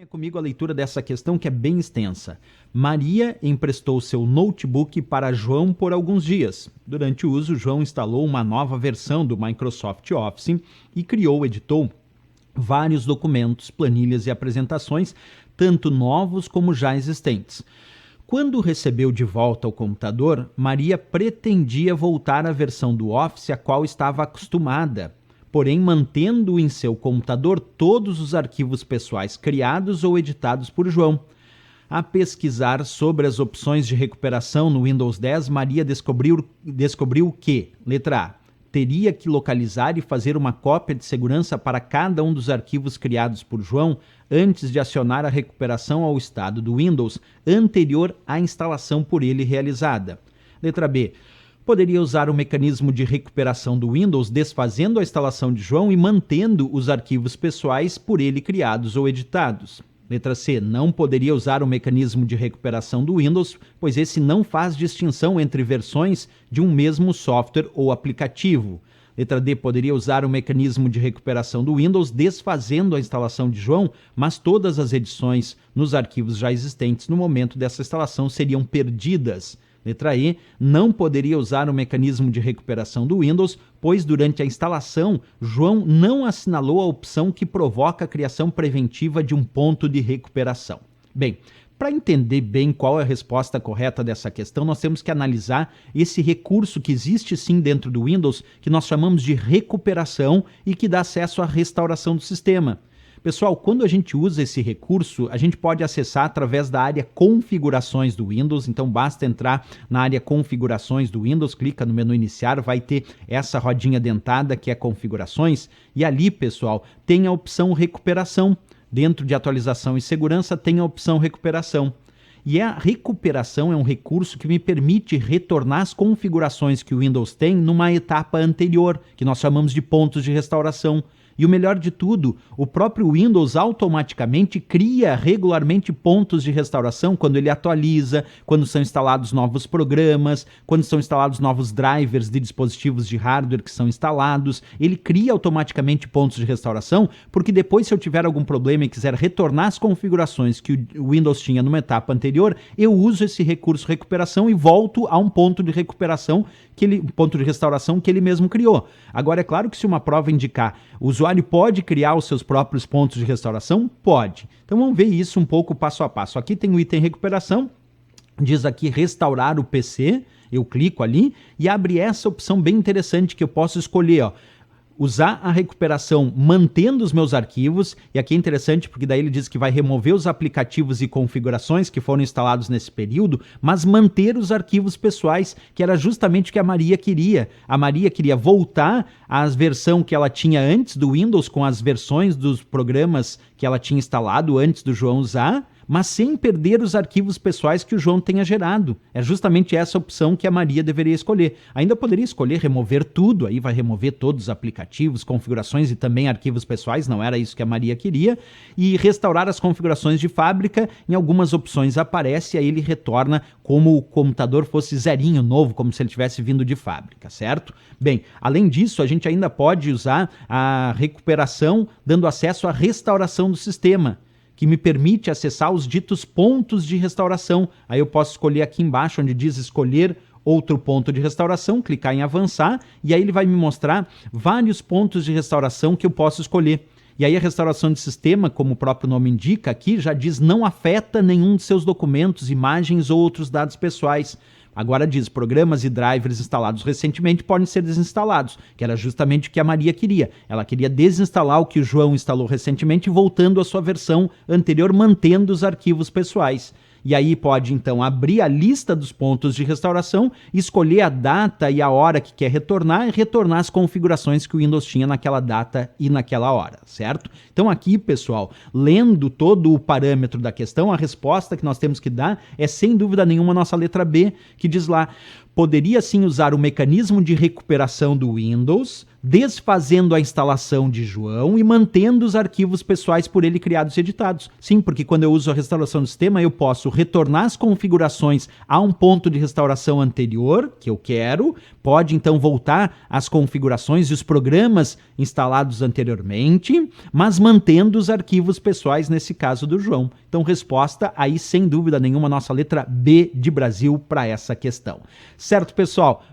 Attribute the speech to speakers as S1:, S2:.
S1: Comigo a leitura dessa questão que é bem extensa. Maria emprestou seu notebook para João por alguns dias. Durante o uso, João instalou uma nova versão do Microsoft Office e editou vários documentos, planilhas e apresentações, tanto novos como já existentes. Quando recebeu de volta o computador, Maria pretendia voltar à versão do Office a qual estava acostumada, porém mantendo em seu computador todos os arquivos pessoais criados ou editados por João. A pesquisar sobre as opções de recuperação no Windows 10, Maria descobriu que, letra A, teria que localizar e fazer uma cópia de segurança para cada um dos arquivos criados por João antes de acionar a recuperação ao estado do Windows anterior à instalação por ele realizada. Letra B, poderia usar o mecanismo de recuperação do Windows desfazendo a instalação de João e mantendo os arquivos pessoais por ele criados ou editados. Letra C, não poderia usar o mecanismo de recuperação do Windows, pois esse não faz distinção entre versões de um mesmo software ou aplicativo. Letra D, poderia usar o mecanismo de recuperação do Windows desfazendo a instalação de João, mas todas as edições nos arquivos já existentes no momento dessa instalação seriam perdidas. Letra E, não poderia usar o mecanismo de recuperação do Windows, pois durante a instalação, João não assinalou a opção que provoca a criação preventiva de um ponto de recuperação. Bem, para entender bem qual é a resposta correta dessa questão, nós temos que analisar esse recurso que existe sim dentro do Windows, que nós chamamos de recuperação e que dá acesso à restauração do sistema. Pessoal, quando a gente usa esse recurso, a gente pode acessar através da área Configurações do Windows, então basta entrar na área Configurações do Windows, clica no menu Iniciar, vai ter essa rodinha dentada que é Configurações, e ali, pessoal, tem a opção Recuperação. Dentro de Atualização e Segurança tem a opção Recuperação. E a recuperação é um recurso que me permite retornar as configurações que o Windows tem numa etapa anterior, que nós chamamos de pontos de restauração. E o melhor de tudo, o próprio Windows automaticamente cria regularmente pontos de restauração quando ele atualiza, quando são instalados novos programas, quando são instalados novos drivers de dispositivos de hardware que são instalados. Ele cria automaticamente pontos de restauração, porque depois, se eu tiver algum problema e quiser retornar as configurações que o Windows tinha numa etapa anterior, eu uso esse recurso recuperação e volto a um ponto de recuperação, ponto de restauração que ele mesmo criou. Agora, é claro que se uma prova indicar o usuário pode criar os seus próprios pontos de restauração? Pode. Então vamos ver isso um pouco passo a passo. Aqui tem o item recuperação, diz aqui restaurar o PC, eu clico ali e abre essa opção bem interessante que eu posso escolher, ó. Usar a recuperação mantendo os meus arquivos, e aqui é interessante porque daí ele diz que vai remover os aplicativos e configurações que foram instalados nesse período, mas manter os arquivos pessoais, que era justamente o que a Maria queria. A Maria queria voltar à versão que ela tinha antes do Windows, com as versões dos programas que ela tinha instalado antes do João usar, mas sem perder os arquivos pessoais que o João tenha gerado. É justamente essa opção que a Maria deveria escolher. Ainda poderia escolher remover tudo, aí vai remover todos os aplicativos, configurações e também arquivos pessoais, não era isso que a Maria queria, e restaurar as configurações de fábrica, em algumas opções aparece, aí ele retorna como o computador fosse zerinho, novo, como se ele tivesse vindo de fábrica, certo? Bem, além disso, a gente ainda pode usar a recuperação dando acesso à restauração do sistema, que me permite acessar os ditos pontos de restauração. Aí eu posso escolher aqui embaixo, onde diz escolher outro ponto de restauração, clicar em avançar, e aí ele vai me mostrar vários pontos de restauração que eu posso escolher. E aí a restauração de sistema, como o próprio nome indica aqui, já diz não afeta nenhum de seus documentos, imagens ou outros dados pessoais. Agora diz, programas e drivers instalados recentemente podem ser desinstalados, que era justamente o que a Maria queria. Ela queria desinstalar o que o João instalou recentemente, voltando à sua versão anterior, mantendo os arquivos pessoais. E aí pode, então, abrir a lista dos pontos de restauração, escolher a data e a hora que quer retornar e retornar as configurações que o Windows tinha naquela data e naquela hora, certo? Então aqui, pessoal, lendo todo o parâmetro da questão, a resposta que nós temos que dar é, sem dúvida nenhuma, a nossa letra B, que diz lá, poderia sim usar o mecanismo de recuperação do Windows, desfazendo a instalação de João e mantendo os arquivos pessoais por ele criados e editados. Sim, porque quando eu uso a restauração do sistema, eu posso retornar as configurações a um ponto de restauração anterior, que eu quero, pode então voltar às configurações e os programas instalados anteriormente, mas mantendo os arquivos pessoais, nesse caso do João. Então, resposta aí, sem dúvida nenhuma, nossa letra B de Brasil para essa questão. Certo, pessoal?